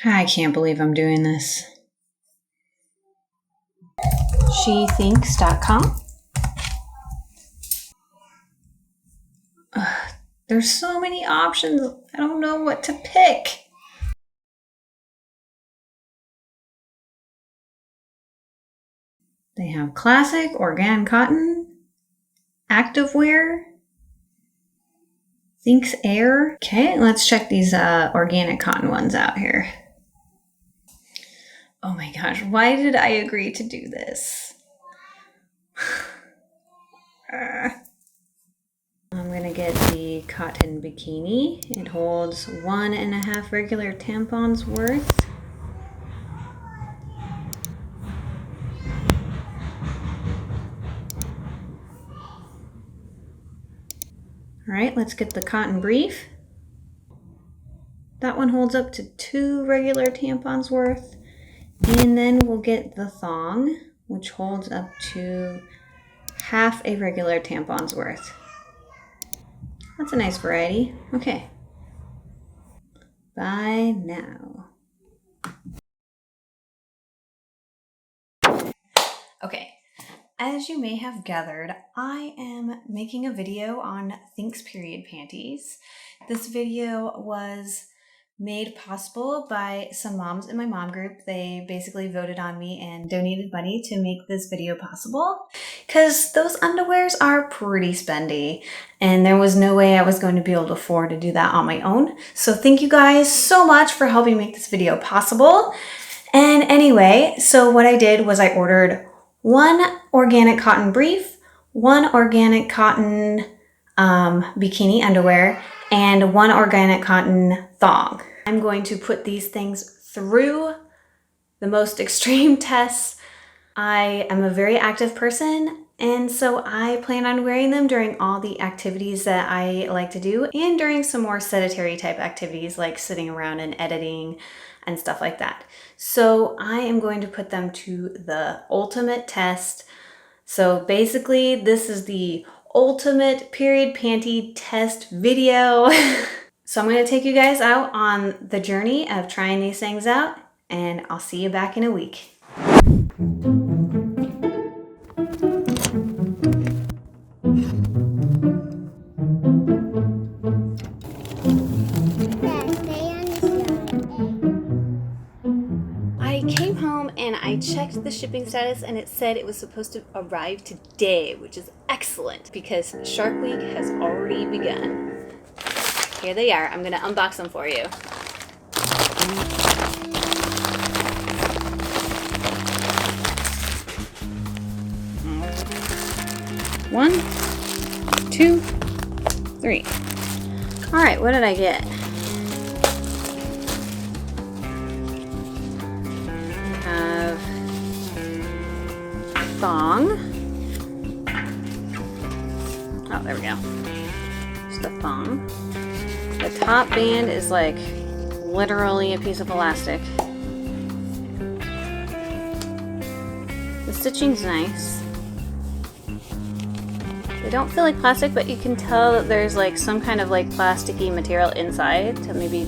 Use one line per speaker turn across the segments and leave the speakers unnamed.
I can't believe I'm doing this. Thinx.com. There's so many options. I don't know what to pick. They have classic, organic cotton, activewear, Thinx Air. Okay, let's check these organic cotton ones out here. Oh my gosh, why did I agree to do this? I'm gonna get the cotton bikini. It holds 1.5 regular tampons worth. All right, let's get the cotton brief. That one holds up to 2 regular tampons worth. And then we'll get the thong, which holds up to half a regular tampon's worth. That's a nice variety. Okay. Bye now. Okay. As you may have gathered, I am making a video on Thinx period panties. This video was made possible by some moms in my mom group. They basically voted on me and donated money to make this video possible because those underwears are pretty spendy and there was no way I was going to be able to afford to do that on my own. So thank you guys so much for helping make this video possible. And anyway, so what I did was I ordered 1 organic cotton brief, 1 organic cotton bikini underwear, and 1 organic cotton thong. I'm going to put these things through the most extreme tests. I am a very active person, and so I plan on wearing them during all the activities that I like to do and during some more sedentary type activities like sitting around and editing and stuff like that. So I am going to put them to the ultimate test. So basically this is the ultimate period panty test video. So I'm going to take you guys out on the journey of trying these things out, and I'll see you back in a week. I came home and I checked the shipping status and it said it was supposed to arrive today, which is excellent because Shark Week has already begun. Here they are. I'm going to unbox them for you. One, 2, 3. All right, what did I get? We have thong. Oh, there we go. Just a thong. The top band is like literally a piece of elastic. The stitching's nice. They don't feel like plastic, but you can tell that there's like some kind of like plasticky material inside to maybe,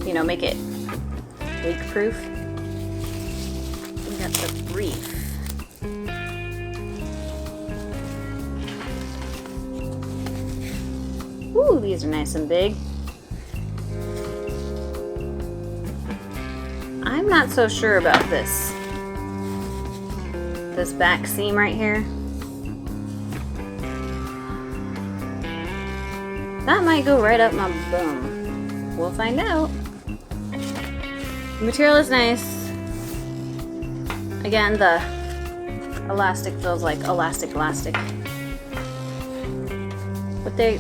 you know, make it leak-proof. We got the brief. Ooh, these are nice and big. I'm not so sure about this back seam right here. That might go right up my bum. We'll find out. The material is nice. Again, the elastic feels like elastic. But they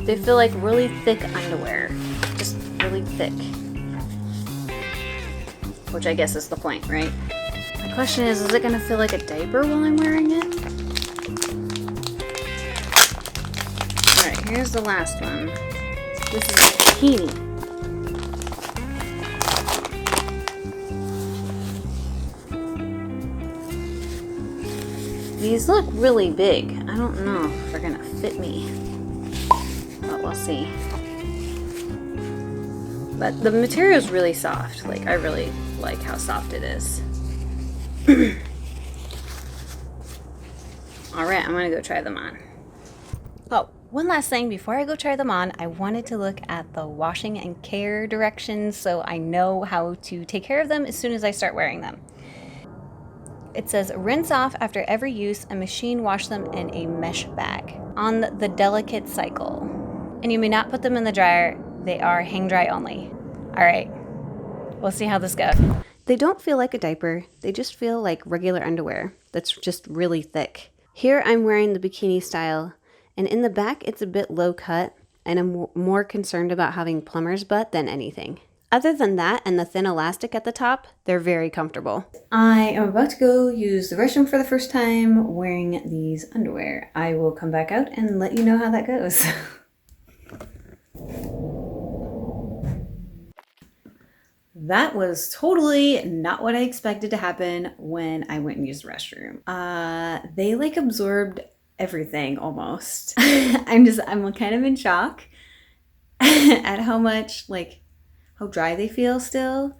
feel like really thick underwear. Just really thick. Which I guess is the point, right? The question is it gonna feel like a diaper while I'm wearing it? Alright, here's the last one. This is a bikini. These look really big. I don't know if they're gonna fit me. But we'll see. But the material is really soft. Like, I really like how soft it is. All right, I'm gonna go try them on. Oh, one last thing before I go try them on, I wanted to look at the washing and care directions so I know how to take care of them as soon as I start wearing them. It says rinse off after every use and machine wash them in a mesh bag on the delicate cycle. And you may not put them in the dryer. They are hang dry only. All right, we'll see how this goes. They don't feel like a diaper. They just feel like regular underwear that's just really thick. Here I'm wearing the bikini style, and in the back it's a bit low cut, and I'm more concerned about having plumber's butt than anything. Other than that and the thin elastic at the top, they're very comfortable. I am about to go use the restroom for the first time wearing these underwear. I will come back out and let you know how that goes. That was totally not what I expected to happen when I went and used the restroom. They like absorbed everything almost. I'm kind of in shock at how much, like, how dry they feel still.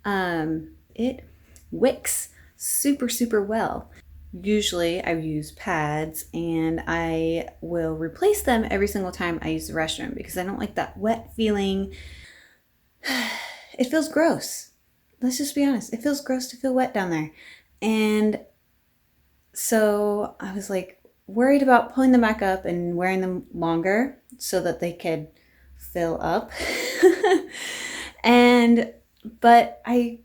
It wicks super, super well. Usually I use pads and I will replace them every single time I use the restroom because I don't like that wet feeling. It feels gross. Let's just be honest. It feels gross to feel wet down there. And so I was like worried about pulling them back up and wearing them longer so that they could fill up. But I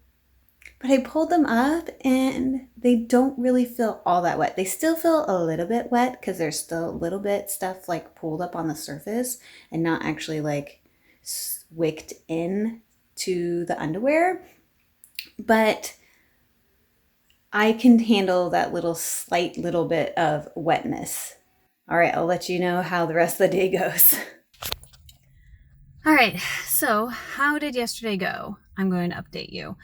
pulled them up and they don't really feel all that wet. They still feel a little bit wet because there's still a little bit stuff like pulled up on the surface and not actually like wicked in to the underwear. But I can handle that slight little bit of wetness. All right, I'll let you know how the rest of the day goes. All right, so how did yesterday go? I'm going to update you.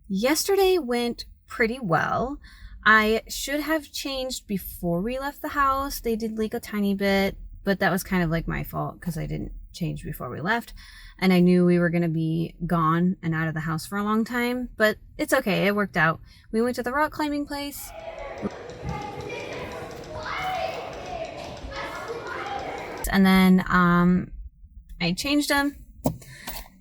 Yesterday went pretty well. I should have changed before we left the house. They did leak a tiny bit, but that was kind of like my fault because I didn't change before we left. And I knew we were going to be gone and out of the house for a long time, but it's okay. It worked out. We went to the rock climbing place. And then I changed them.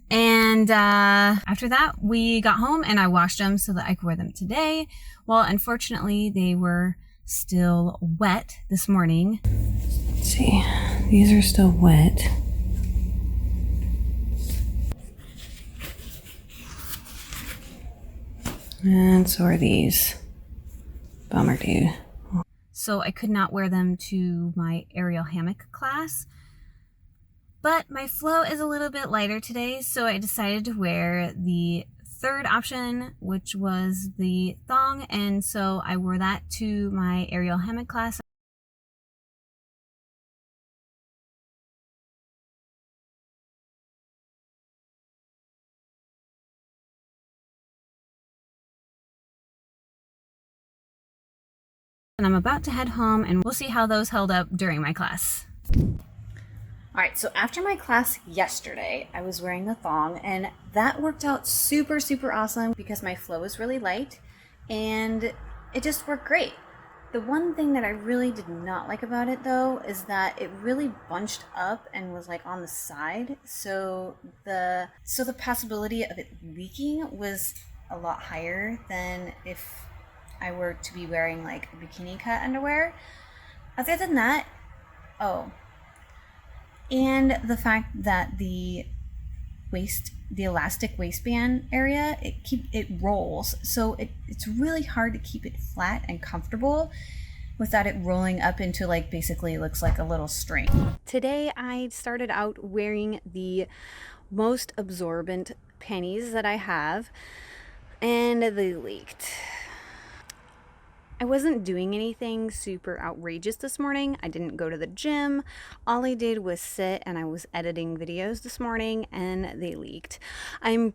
And after that, we got home and I washed them so that I could wear them today. Well, unfortunately, they were still wet this morning. Let's see, these are still wet. And so are these. Bummer, dude. So I could not wear them to my aerial hammock class. But my flow is a little bit lighter today, so I decided to wear the third option, which was the thong, and so I wore that to my aerial hammock class. And I'm about to head home, and we'll see how those held up during my class. All right, so after my class yesterday, I was wearing the thong, and that worked out super, super awesome because my flow is really light, and it just worked great. The one thing that I really did not like about it, though, is that it really bunched up and was like on the side, so the possibility of it leaking was a lot higher than if I were to be wearing like bikini cut underwear. Other than that, and the fact that the elastic waistband area, it rolls, so it's really hard to keep it flat and comfortable without it rolling up into like basically it looks like a little string. Today I started out wearing the most absorbent panties that I have, and they leaked. I wasn't doing anything super outrageous this morning. I didn't go to the gym. All I did was sit and I was editing videos this morning and they leaked. I'm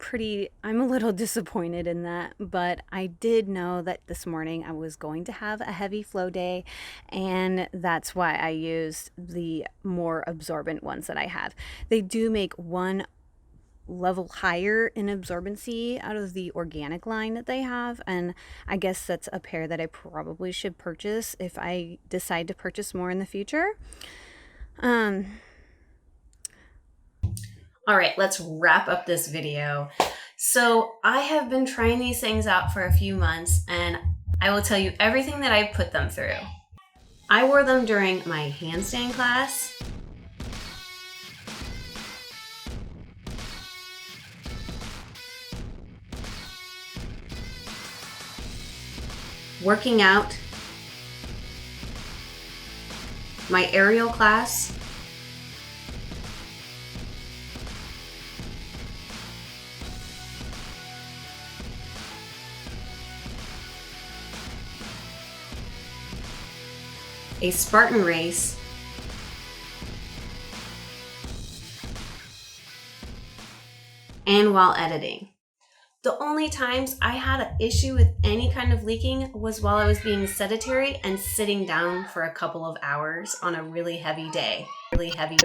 a little disappointed in that, but I did know that this morning I was going to have a heavy flow day, and that's why I used the more absorbent ones that I have. They do make one level higher in absorbency out of the organic line that they have, and I guess that's a pair that I probably should purchase if I decide to purchase more in the future. All right, let's wrap up this video. So I have been trying these things out for a few months, and I will tell you everything that I've put them through. I wore them during my handstand class, working out, my aerial class, a Spartan race, and while editing. The only times I had an issue with any kind of leaking was while I was being sedentary and sitting down for a couple of hours on a really heavy day. Really heavy.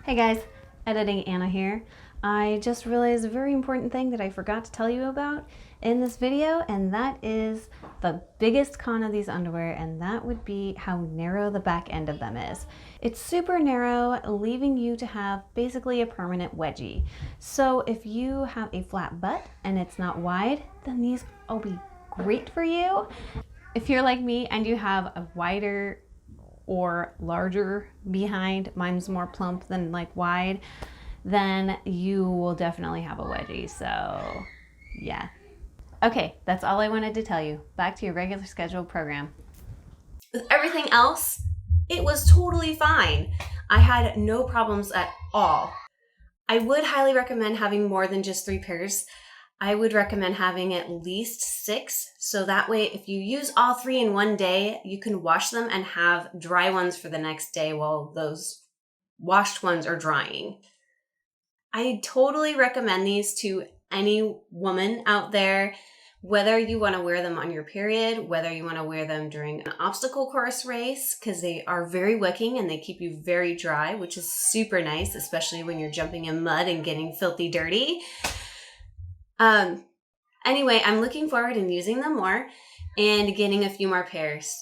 Hey guys, Editing Anna here. I just realized a very important thing that I forgot to tell you about in this video, and that is the biggest con of these underwear, and that would be how narrow the back end of them is. It's super narrow, leaving you to have basically a permanent wedgie. So if you have a flat butt and it's not wide, then these will be great for you. If you're like me and you have a wider or larger behind, mine's more plump than like wide, then you will definitely have a wedgie. So yeah. Okay, that's all I wanted to tell you. Back to your regular scheduled program. With everything else, it was totally fine. I had no problems at all. I would highly recommend having more than just 3 pairs. I would recommend having at least 6. So that way, if you use all 3 in one day, you can wash them and have dry ones for the next day while those washed ones are drying. I totally recommend these to any woman out there, whether you want to wear them on your period, whether you want to wear them during an obstacle course race, because they are very wicking and they keep you very dry, which is super nice, especially when you're jumping in mud and getting filthy dirty. Anyway, I'm looking forward to using them more and getting a few more pairs.